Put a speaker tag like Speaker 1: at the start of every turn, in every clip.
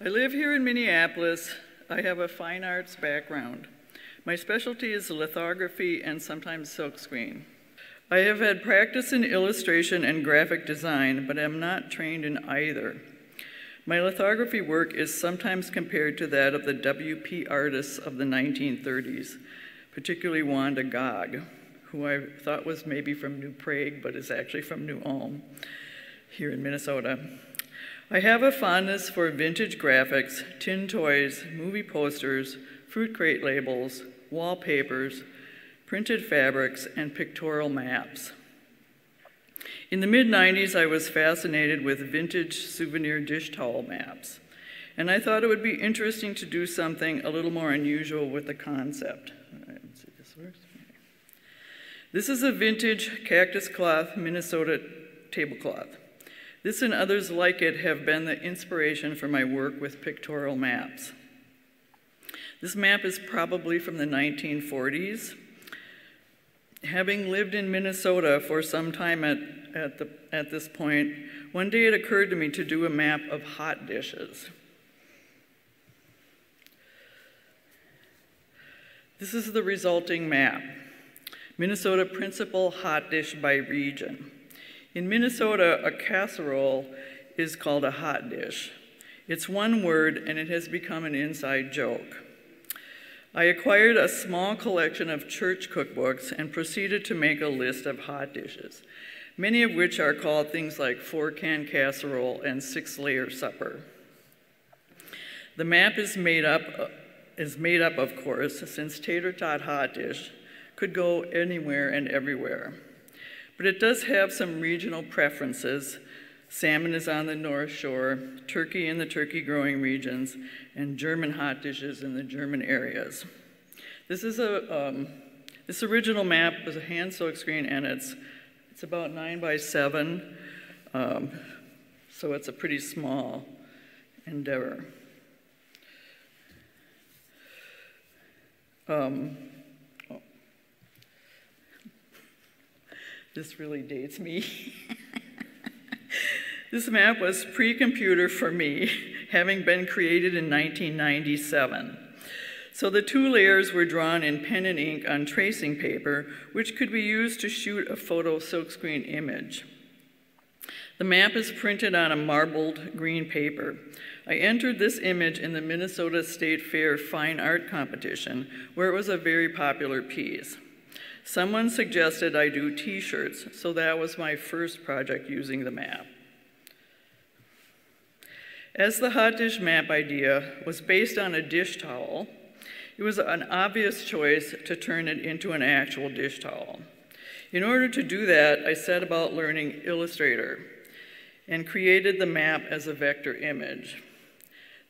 Speaker 1: I live here in Minneapolis. I have a fine arts background. My specialty is lithography and sometimes silkscreen. I have had practice in illustration and graphic design, but am not trained in either. My lithography work is sometimes compared to that of the WP artists of the 1930s, particularly Wanda Gog, who I thought was maybe from New Prague, but is actually from New Ulm, here in Minnesota. I have a fondness for vintage graphics, tin toys, movie posters, fruit crate labels, wallpapers, printed fabrics, and pictorial maps. In the mid-90s, I was fascinated with vintage souvenir dish towel maps, and I thought it would be interesting to do something a little more unusual with the concept. All right, let's see if this works. This is a vintage cactus cloth Minnesota tablecloth. This and others like it have been the inspiration for my work with pictorial maps. This map is probably from the 1940s. Having lived in Minnesota for some time at this point, one day it occurred to me to do a map of hot dishes. This is the resulting map. Minnesota principal hot dish by region. In Minnesota, a casserole is called a hot dish. It's one word, and it has become an inside joke. I acquired a small collection of church cookbooks and proceeded to make a list of hot dishes, many of which are called things like 4-can casserole and 6-layer supper. The map is made up, of course, since tater tot hot dish could go anywhere and everywhere. But it does have some regional preferences. Salmon is on the North Shore, turkey in the turkey growing regions, and German hot dishes in the German areas. This original map was a hand silkscreen, and it's about 9 by 7, so it's a pretty small endeavor. This really dates me. This map was pre-computer for me, having been created in 1997. So the 2 layers were drawn in pen and ink on tracing paper, which could be used to shoot a photo silkscreen image. The map is printed on a marbled green paper. I entered this image in the Minnesota State Fair Fine Art Competition, where it was a very popular piece. Someone suggested I do t-shirts, so that was my first project using the map. As the hot dish map idea was based on a dish towel, it was an obvious choice to turn it into an actual dish towel. In order to do that, I set about learning Illustrator and created the map as a vector image.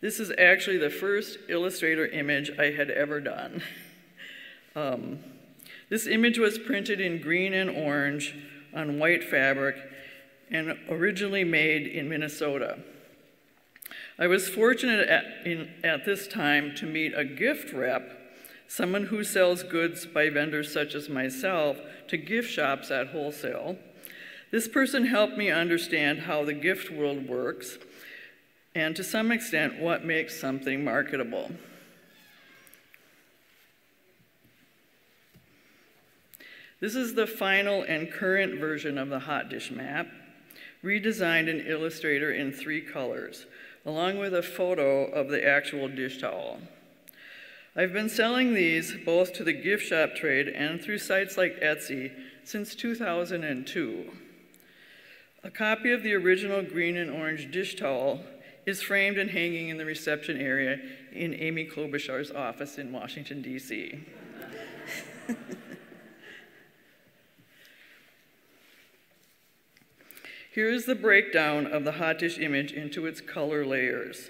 Speaker 1: This is actually the first Illustrator image I had ever done. This image was printed in green and orange on white fabric and originally made in Minnesota. I was fortunate at this time to meet a gift rep, someone who sells goods by vendors such as myself to gift shops at wholesale. This person helped me understand how the gift world works and to some extent what makes something marketable. This is the final and current version of the hot dish map, redesigned in Illustrator in 3 colors, along with a photo of the actual dish towel. I've been selling these both to the gift shop trade and through sites like Etsy since 2002. A copy of the original green and orange dish towel is framed and hanging in the reception area in Amy Klobuchar's office in Washington, D.C. Here is the breakdown of the hot dish image into its color layers.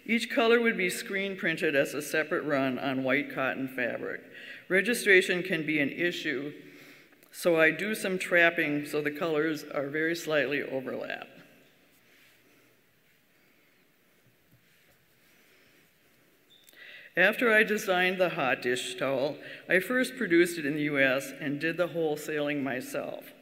Speaker 1: Each color would be screen printed as a separate run on white cotton fabric. Registration can be an issue, so I do some trapping so the colors are very slightly overlap. After I designed the hot dish towel, I first produced it in the US and did the wholesaling myself.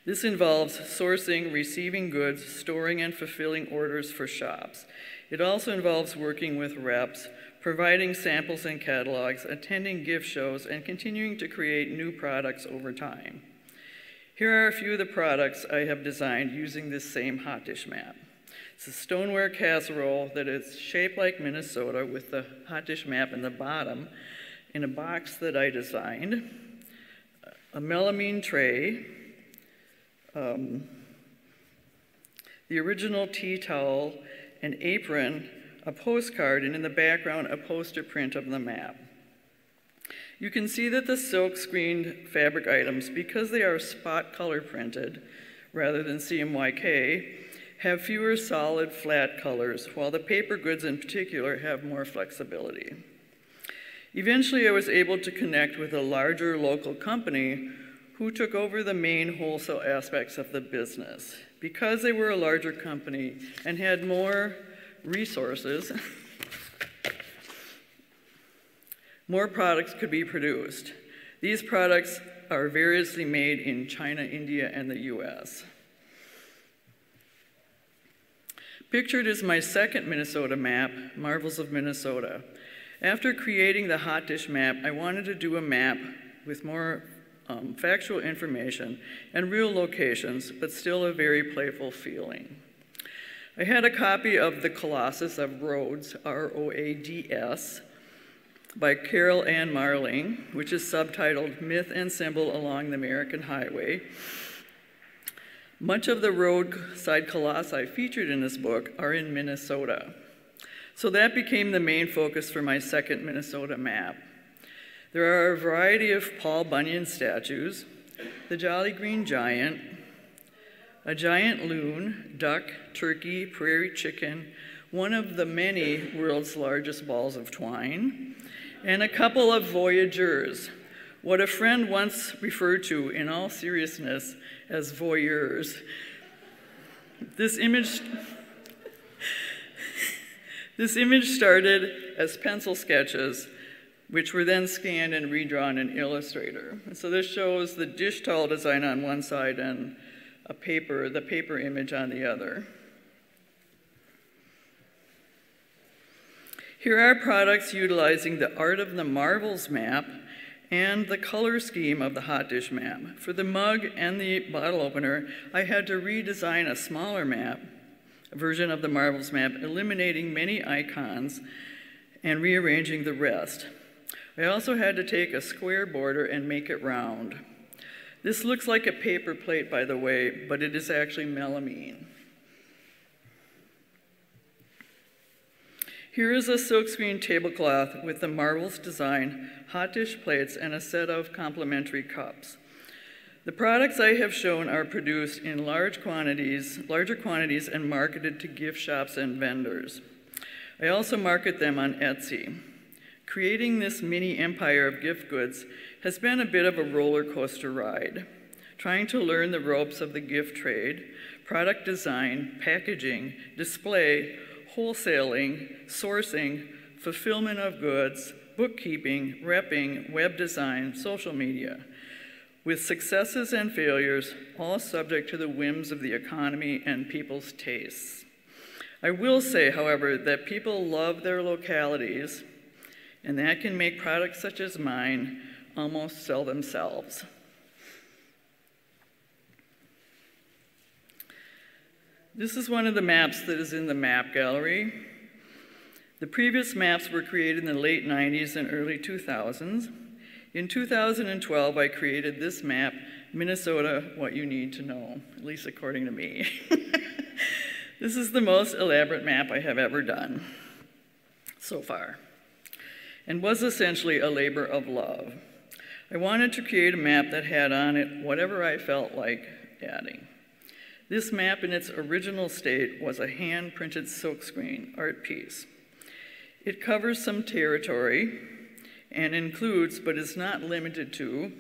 Speaker 1: This involves sourcing, receiving goods, storing and fulfilling orders for shops. It also involves working with reps, providing samples and catalogs, attending gift shows, and continuing to create new products over time. Here are a few of the products I have designed using this same hot dish map. It's a stoneware casserole that is shaped like Minnesota with the hot dish map in the bottom in a box that I designed, a melamine tray, the original tea towel, an apron, a postcard, and in the background, a poster print of the map. You can see that the silk screened fabric items, because they are spot color printed rather than CMYK, have fewer solid flat colors, while the paper goods in particular have more flexibility. Eventually, I was able to connect with a larger local company who took over the main wholesale aspects of the business. Because they were a larger company and had more resources, more products could be produced. These products are variously made in China, India, and the US. Pictured is my second Minnesota map, Marvels of Minnesota. After creating the hot dish map, I wanted to do a map with more factual information and real locations, but still a very playful feeling. I had a copy of The Colossus of Rhodes, R-O-A-D-S, by Carol Ann Marling, which is subtitled Myth and Symbol Along the American Highway. Much of the roadside colossi featured in this book are in Minnesota. So that became the main focus for my second Minnesota map. There are a variety of Paul Bunyan statues, the Jolly Green Giant, a giant loon, duck, turkey, prairie chicken, one of the many world's largest balls of twine, and a couple of voyageurs, what a friend once referred to in all seriousness as voyeurs. This image started as pencil sketches, which were then scanned and redrawn in Illustrator. And so this shows the dish towel design on one side and the paper image on the other. Here are products utilizing the Art of the Marvels map and the color scheme of the hot dish map. For the mug and the bottle opener, I had to redesign a smaller map, a version of the Marvels map, eliminating many icons and rearranging the rest. I also had to take a square border and make it round. This looks like a paper plate, by the way, but it is actually melamine. Here is a silkscreen tablecloth with the Marvels design, hot dish plates, and a set of complementary cups. The products I have shown are produced in larger quantities and marketed to gift shops and vendors. I also market them on Etsy. Creating this mini empire of gift goods has been a bit of a roller coaster ride. Trying to learn the ropes of the gift trade, product design, packaging, display, wholesaling, sourcing, fulfillment of goods, bookkeeping, repping, web design, social media, with successes and failures, all subject to the whims of the economy and people's tastes. I will say, however, that people love their localities, and that can make products such as mine almost sell themselves. This is one of the maps that is in the map gallery. The previous maps were created in the late 90s and early 2000s. In 2012, I created this map, Minnesota, What You Need to Know, at least according to me. This is the most elaborate map I have ever done so far, and was essentially a labor of love. I wanted to create a map that had on it whatever I felt like adding. This map in its original state was a hand-printed silkscreen art piece. It covers some territory and includes, but is not limited to,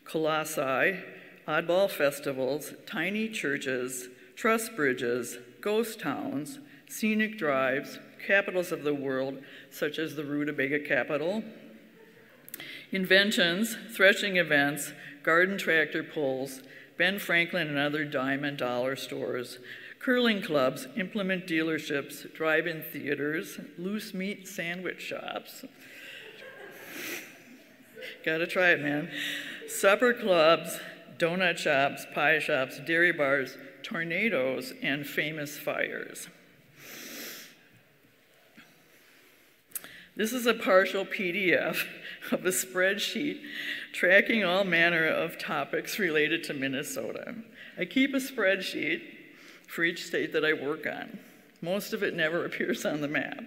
Speaker 1: colossi, oddball festivals, tiny churches, truss bridges, ghost towns, scenic drives, capitals of the world, such as the Rutabaga Capitol, inventions, threshing events, garden tractor pulls, Ben Franklin and other dime and dollar stores, curling clubs, implement dealerships, drive-in theaters, loose meat sandwich shops. Gotta try it, man. Supper clubs, donut shops, pie shops, dairy bars, tornadoes, and famous fires. This is a partial PDF of a spreadsheet tracking all manner of topics related to Minnesota. I keep a spreadsheet for each state that I work on. Most of it never appears on the map.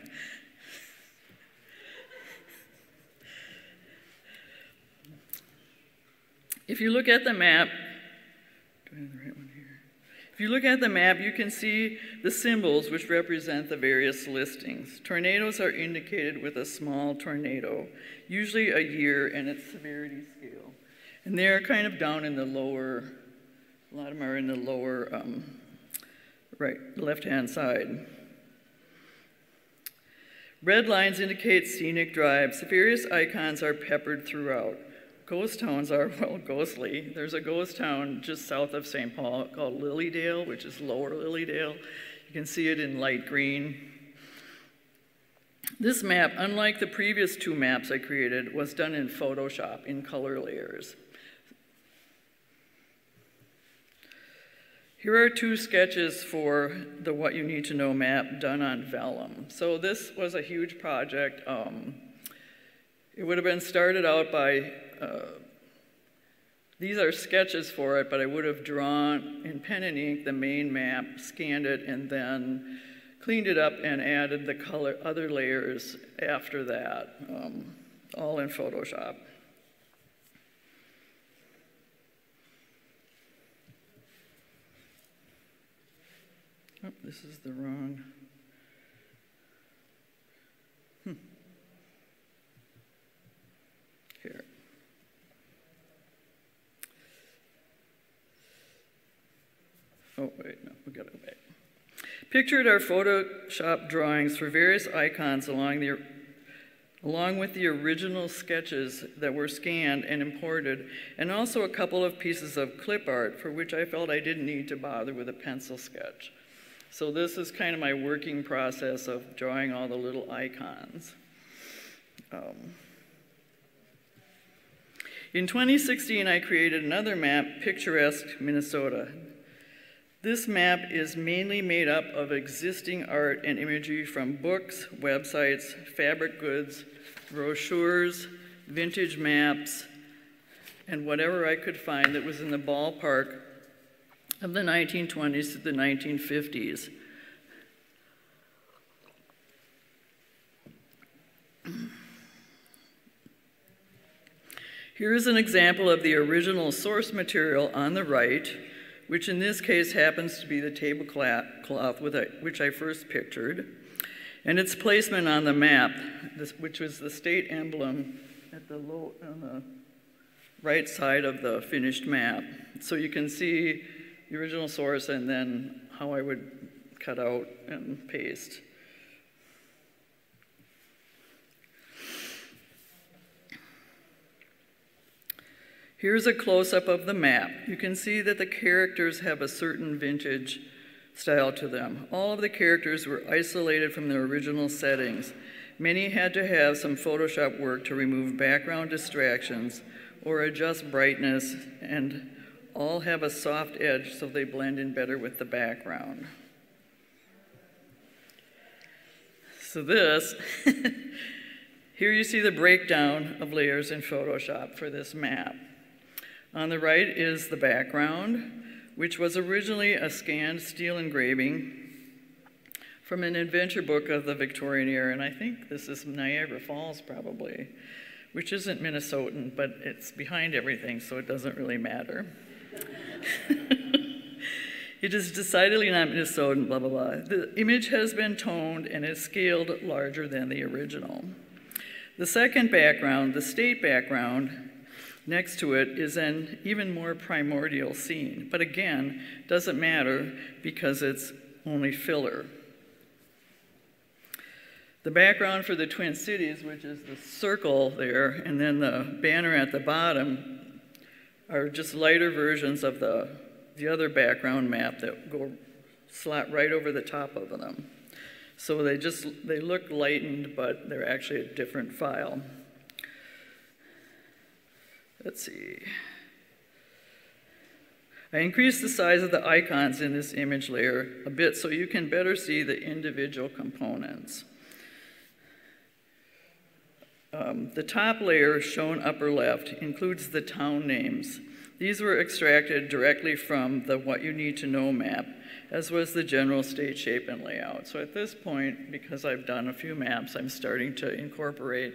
Speaker 1: If you look at the map, do I have the right one here? If you look at the map, you can see the symbols which represent the various listings. Tornadoes are indicated with a small tornado, usually a year and its severity scale. And they're kind of down in the lower, a lot of them are in the lower right, left-hand side. Red lines indicate scenic drives. The various icons are peppered throughout. Ghost towns are, well, ghostly. There's a ghost town just south of St. Paul called Lilydale, which is Lower Lilydale. You can see it in light green. This map, unlike the previous two maps I created, was done in Photoshop in color layers. Here are two sketches for the What You Need to Know map done on vellum. So this was a huge project. It would have been started out by, these are sketches for it, but I would have drawn in pen and ink the main map, scanned it, and then cleaned it up and added the color, other layers after that, all in Photoshop. Oh, this is the wrong. Here. Oh, wait, no, we gotta go back. Pictured are Photoshop drawings for various icons along with the original sketches that were scanned and imported, and also a couple of pieces of clip art for which I felt I didn't need to bother with a pencil sketch. So this is kind of my working process of drawing all the little icons. In 2016, I created another map, Picturesque Minnesota. This map is mainly made up of existing art and imagery from books, websites, fabric goods, brochures, vintage maps, and whatever I could find that was in the ballpark of the 1920s to the 1950s. Here is an example of the original source material on the right, which in this case happens to be the tablecloth which I first pictured, and its placement on the map, which was the state emblem at the on the right side of the finished map. So you can see the original source and then how I would cut out and paste. Here's a close-up of the map. You can see that the characters have a certain vintage style to them. All of the characters were isolated from their original settings. Many had to have some Photoshop work to remove background distractions or adjust brightness, and all have a soft edge so they blend in better with the background. So this, here you see the breakdown of layers in Photoshop for this map. On the right is the background, which was originally a scanned steel engraving from an adventure book of the Victorian era, and I think this is Niagara Falls probably, which isn't Minnesotan, but it's behind everything, so it doesn't really matter. It is decidedly not Minnesotan, blah, blah, blah. The image has been toned and is scaled larger than the original. The second background, the state background, next to it is an even more primordial scene, but again, doesn't matter because it's only filler. The background for the Twin Cities, which is the circle there, and then the banner at the bottom, are just lighter versions of the other background map that slot right over the top of them. So they look lightened, but they're actually a different file. Let's see. I increased the size of the icons in this image layer a bit so you can better see the individual components. The top layer, shown upper left, includes the town names. These were extracted directly from the What You Need to Know map, as was the general state shape and layout. So at this point, because I've done a few maps, I'm starting to incorporate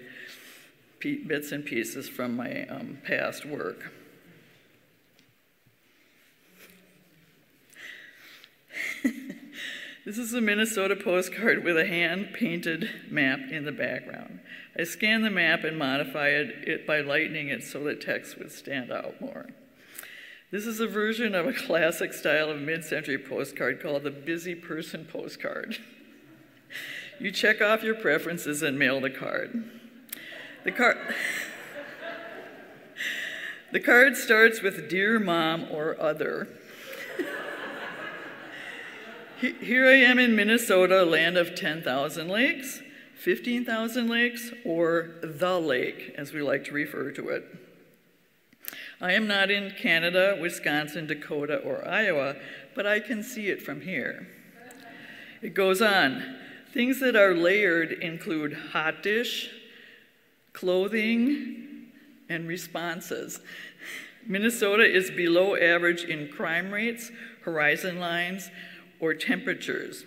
Speaker 1: bits and pieces from my past work. This is a Minnesota postcard with a hand-painted map in the background. I scanned the map and modified it by lightening it so that text would stand out more. This is a version of a classic style of mid-century postcard called the busy person postcard. You check off your preferences and mail the card. The card starts with Dear Mom or Other. Here I am in Minnesota, land of 10,000 lakes, 15,000 lakes, or the lake, as we like to refer to it. I am not in Canada, Wisconsin, Dakota, or Iowa, but I can see it from here. It goes on. Things that are layered include hot dish, clothing, and responses. Minnesota is below average in crime rates, horizon lines, or temperatures.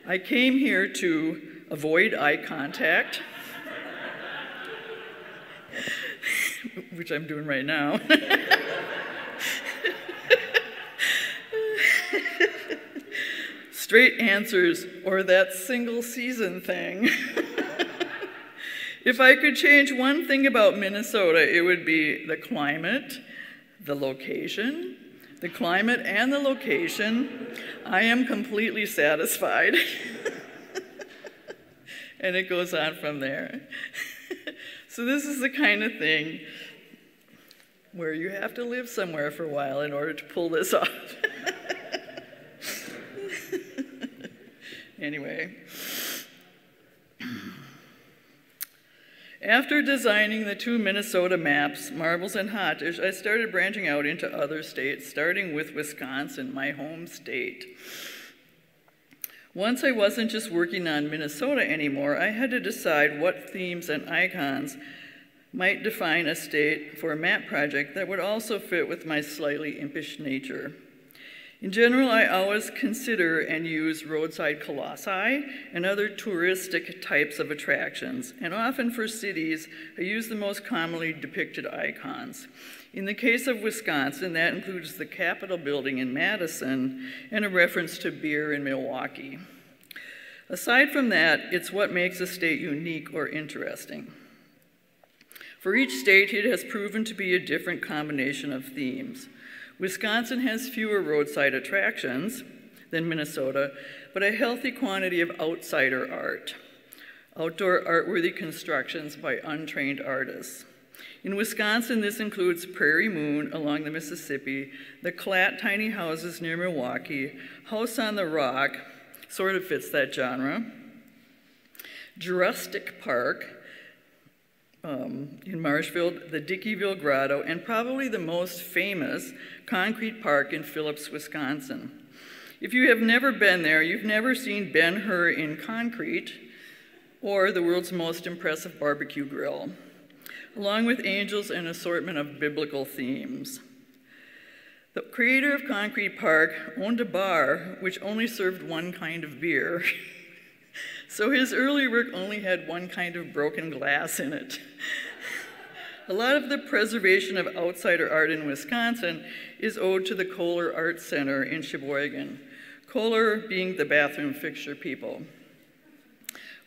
Speaker 1: I came here to avoid eye contact, which I'm doing right now. Straight answers, or that single season thing. If I could change one thing about Minnesota, it would be the climate, the location, the climate and the location. I am completely satisfied. And it goes on from there. So this is the kind of thing where you have to live somewhere for a while in order to pull this off. Anyway. After designing the two Minnesota maps, Marbles and Hot Dish, I started branching out into other states, starting with Wisconsin, my home state. Once I wasn't just working on Minnesota anymore, I had to decide what themes and icons might define a state for a map project that would also fit with my slightly impish nature. In general, I always consider and use roadside colossi and other touristic types of attractions, and often for cities, I use the most commonly depicted icons. In the case of Wisconsin, that includes the Capitol building in Madison and a reference to beer in Milwaukee. Aside from that, it's what makes a state unique or interesting. For each state, it has proven to be a different combination of themes. Wisconsin has fewer roadside attractions than Minnesota, but a healthy quantity of outsider art, outdoor art-worthy constructions by untrained artists. In Wisconsin, this includes Prairie Moon along the Mississippi, the Clatt tiny houses near Milwaukee, House on the Rock, sort of fits that genre, Jurassic Park, in Marshfield, the Dickeyville Grotto, and probably the most famous concrete park in Phillips, Wisconsin. If you have never been there, you've never seen Ben-Hur in concrete or the world's most impressive barbecue grill, along with angels and an assortment of biblical themes. The creator of Concrete Park owned a bar which only served one kind of beer. So his early work only had one kind of broken glass in it. A lot of the preservation of outsider art in Wisconsin is owed to the Kohler Art Center in Sheboygan, Kohler being the bathroom fixture people.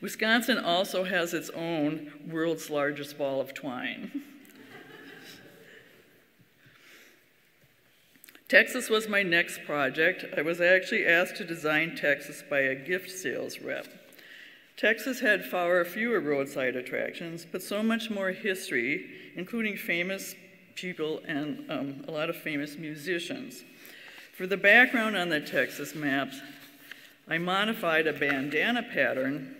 Speaker 1: Wisconsin also has its own world's largest ball of twine. Texas was my next project. I was actually asked to design Texas by a gift sales rep. Texas had far fewer roadside attractions, but so much more history, including famous people and a lot of famous musicians. For the background on the Texas maps, I modified a bandana pattern,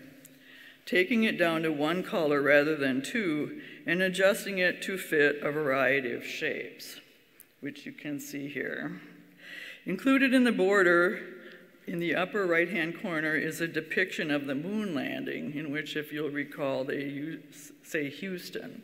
Speaker 1: taking it down to one color rather than two, and adjusting it to fit a variety of shapes, which you can see here. Included in the border, in the upper right-hand corner, is a depiction of the moon landing, in which, if you'll recall, they say Houston.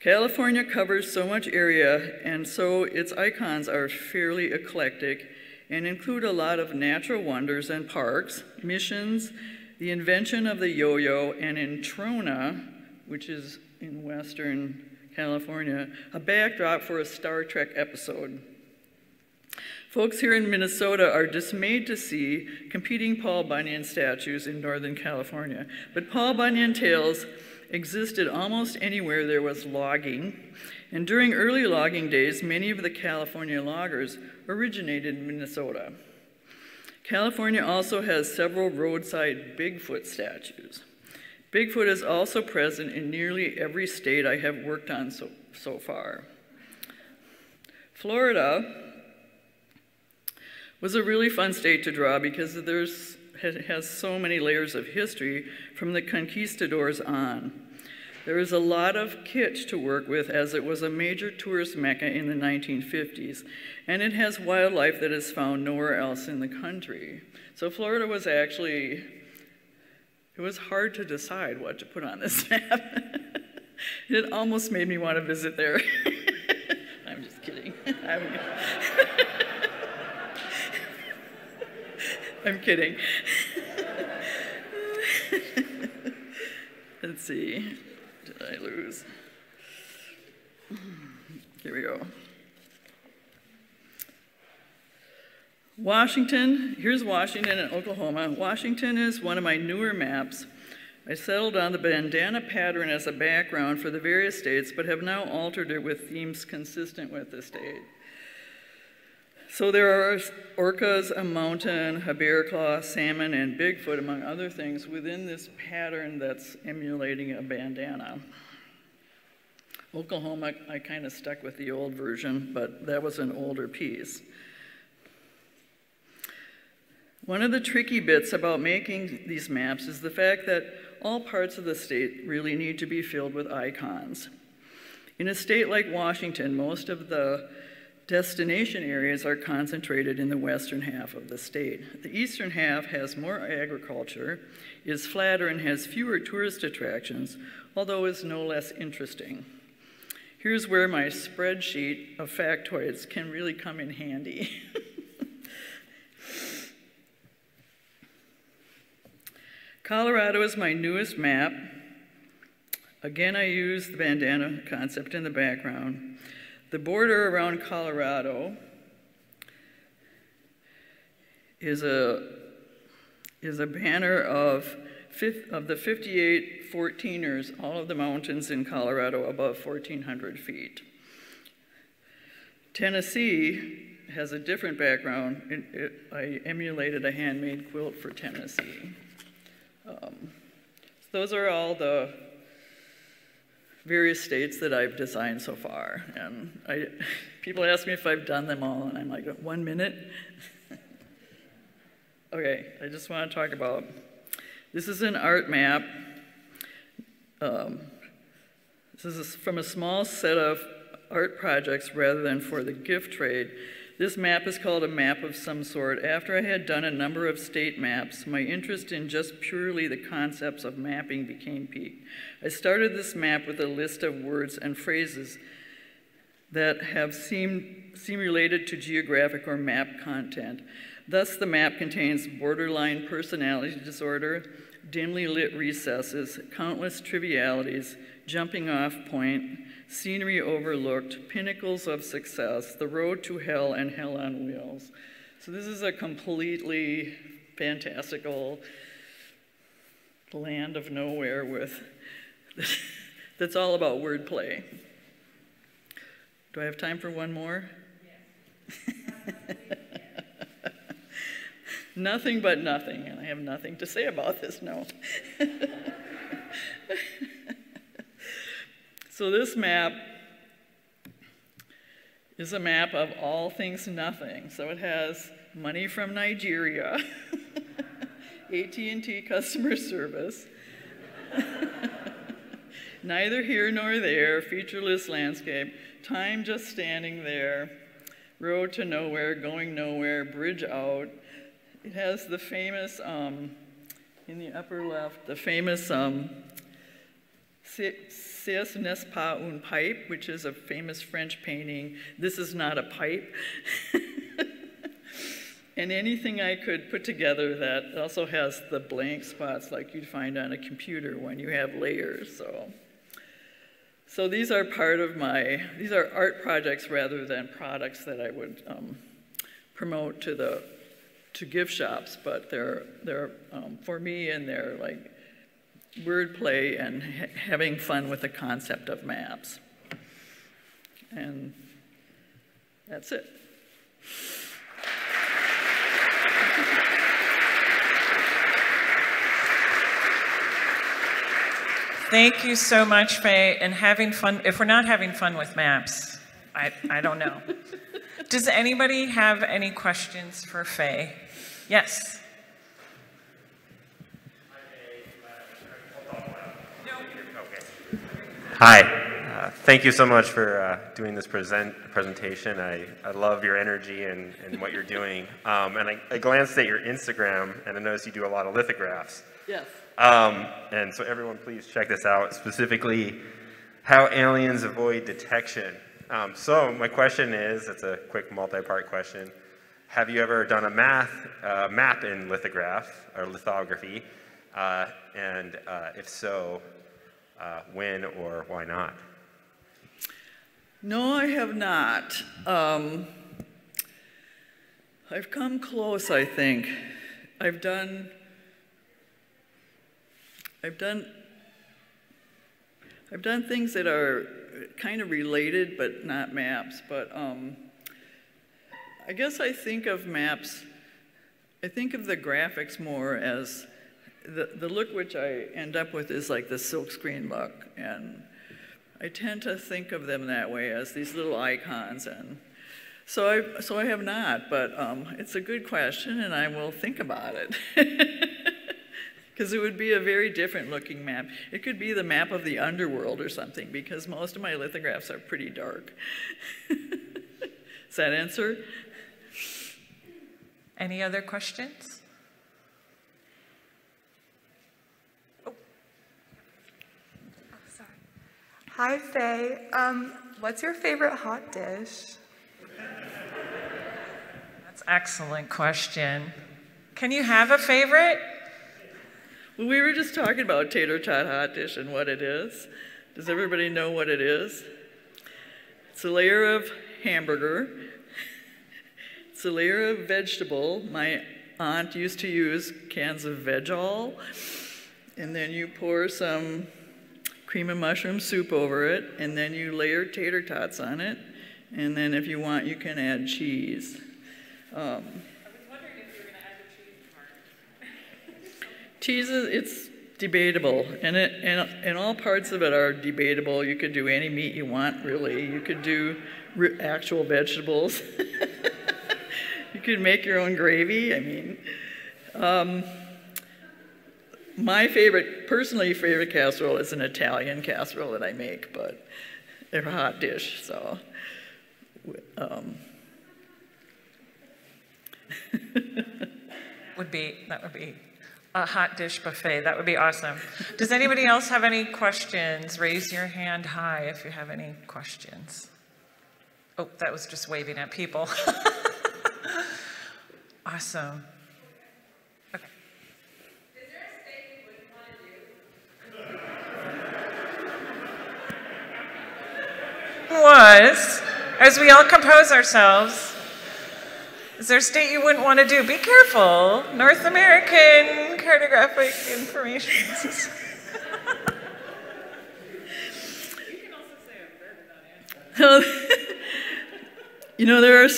Speaker 1: California covers so much area, and so its icons are fairly eclectic and include a lot of natural wonders and parks, missions, the invention of the yo-yo, and in Trona, which is in Western California, a backdrop for a Star Trek episode. Folks here in Minnesota are dismayed to see competing Paul Bunyan statues in Northern California, but Paul Bunyan tales existed almost anywhere there was logging, and during early logging days, many of the California loggers originated in Minnesota. California also has several roadside Bigfoot statues. Bigfoot is also present in nearly every state I have worked on so far. Florida was a really fun state to draw because it has so many layers of history from the conquistadors on. There is a lot of kitsch to work with, as it was a major tourist mecca in the 1950s, and it has wildlife that is found nowhere else in the country. So Florida was actually, it was hard to decide what to put on this map. It almost made me want to visit there. I'm just kidding. I'm kidding. Let's see. Did I lose? Here we go. Washington, here's Washington and Oklahoma. Washington is one of my newer maps. I settled on the bandana pattern as a background for the various states, but have now altered it with themes consistent with the state. So there are orcas, a mountain, a bear claw, salmon, and Bigfoot, among other things, within this pattern that's emulating a bandana. Oklahoma, I kind of stuck with the old version, but that was an older piece. One of the tricky bits about making these maps is the fact that all parts of the state really need to be filled with icons. In a state like Washington, most of the destination areas are concentrated in the western half of the state. The eastern half has more agriculture, is flatter, and has fewer tourist attractions, although is no less interesting. Here's where my spreadsheet of factoids can really come in handy. Colorado is my newest map. Again, I use the bandana concept in the background. The border around Colorado is a banner of the 58 14ers, all of the mountains in Colorado above 1,400 feet. Tennessee has a different background. I emulated a handmade quilt for Tennessee. Those are all the various states that I've designed so far. And people ask me if I've done them all, and I'm like, 1 minute? Okay, I just want to talk about, this is an art map. This is from a small set of art projects rather than for the gift trade. This map is called a map of some sort. After I had done a number of state maps, my interest in just purely the concepts of mapping became piqued. I started this map with a list of words and phrases that have seem related to geographic or map content. Thus, the map contains borderline personality disorder, dimly lit recesses, countless trivialities, jumping off point, scenery overlooked, pinnacles of success, the road to hell, and hell on wheels. So this is a completely fantastical land of nowhere that's all about wordplay. Do I have time for one more? Yes. Nothing but nothing, and I have nothing to say about this, no. So this map is a map of all things nothing. So it has money from Nigeria, AT&T customer service, neither here nor there, featureless landscape, time just standing there, road to nowhere, going nowhere, bridge out. It has the famous, in the upper left, the famous Ce n'est pas un pipe, which is a famous French painting. This is not a pipe. And anything I could put together that also has the blank spots like you'd find on a computer when you have layers. So these are part of these are art projects rather than products that I would promote to gift shops, but they're for me, and they're like wordplay and having fun with the concept of maps. And that's it.
Speaker 2: Thank you so much, Faye, and having fun. If we're not having fun with maps, I don't know. Does anybody have any questions for Faye? Yes.
Speaker 3: Hi. Thank you so much for doing this presentation. I love your energy and what you're doing. And I glanced at your Instagram, and I noticed you do a lot of lithographs.
Speaker 1: Yes.
Speaker 3: And so everyone please check this out, specifically how aliens avoid detection. So my question is, it's a quick multi-part question. Have you ever done a map in lithography? And if so, when or why not?
Speaker 1: No, I have not. I've come close, I think. I've done things that are kind of related but not maps, but I guess I think of maps, I think of the graphics more as the look which I end up with is like the silkscreen look, and I tend to think of them that way as these little icons, and so I have not, but it's a good question and I will think about it. Because it would be a very different looking map. It could be the map of the underworld or something, because most of my lithographs are pretty dark. Does that answer?
Speaker 2: Any other questions?
Speaker 4: Oh, sorry. Hi, Faye. What's your favorite hot dish?
Speaker 2: That's an excellent question. Can you have a favorite?
Speaker 1: Well, we were just talking about tater tot hot dish and what it is. Does everybody know what it is? It's a layer of hamburger. It's a layer of vegetable. My aunt used to use cans of veg-all. And then you pour some cream of mushroom soup over it, and then you layer tater tots on it. And then if you want, you can add cheese. Cheese, it's debatable, and all parts of it are debatable. You could do any meat you want, really. You could do actual vegetables. You could make your own gravy. I mean, my personally favorite casserole is an Italian casserole that I make, but they're a hot dish, so.
Speaker 2: That would be a hot dish buffet. That would be awesome. Does anybody else have any questions? Raise your hand high if you have any questions. Oh, that was just waving at people. Awesome. Okay.
Speaker 5: Is there a state you wouldn't want to do?
Speaker 2: Was, as we all compose ourselves, is there a state you wouldn't want to do? Be careful. North American Cartographic Information.
Speaker 5: You can also say a verb without answering.
Speaker 1: You know, there are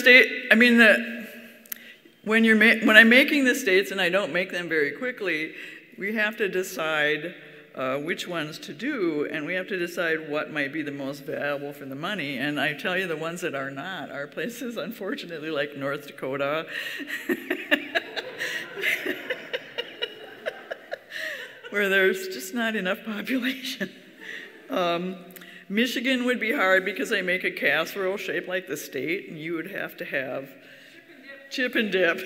Speaker 1: when I'm making the states, and I don't make them very quickly, we have to decide which ones to do, and we have to decide what might be the most valuable for the money. And I tell you, the ones that are not are places, unfortunately, like North Dakota. Where there's just not enough population. Michigan would be hard because I make a casserole shaped like the state, and you would have to have chip and dip.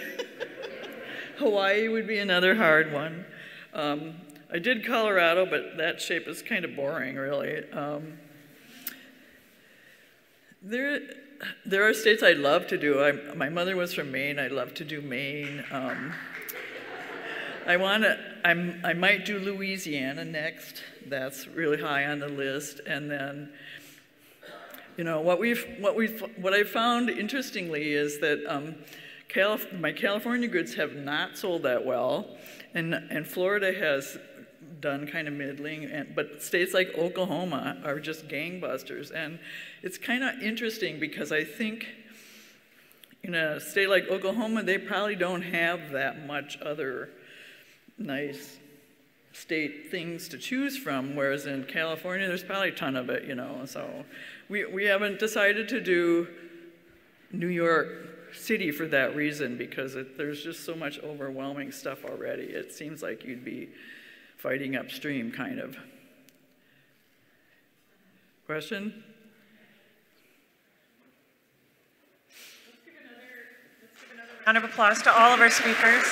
Speaker 1: Hawaii would be another hard one. I did Colorado, but that shape is kind of boring, really. There are states I'd love to do. My mother was from Maine. I'd love to do Maine. I might do Louisiana next. That's really high on the list. And then, you know, what I've found interestingly is that my California goods have not sold that well, and Florida has done kind of middling, but states like Oklahoma are just gangbusters. And it's kind of interesting because I think in a state like Oklahoma, they probably don't have that much other nice state things to choose from, whereas in California, there's probably a ton of it, you know. So we haven't decided to do New York City for that reason, because there's just so much overwhelming stuff already. It seems like you'd be fighting upstream, kind of. Question?
Speaker 2: Let's give another round of applause to all of our speakers.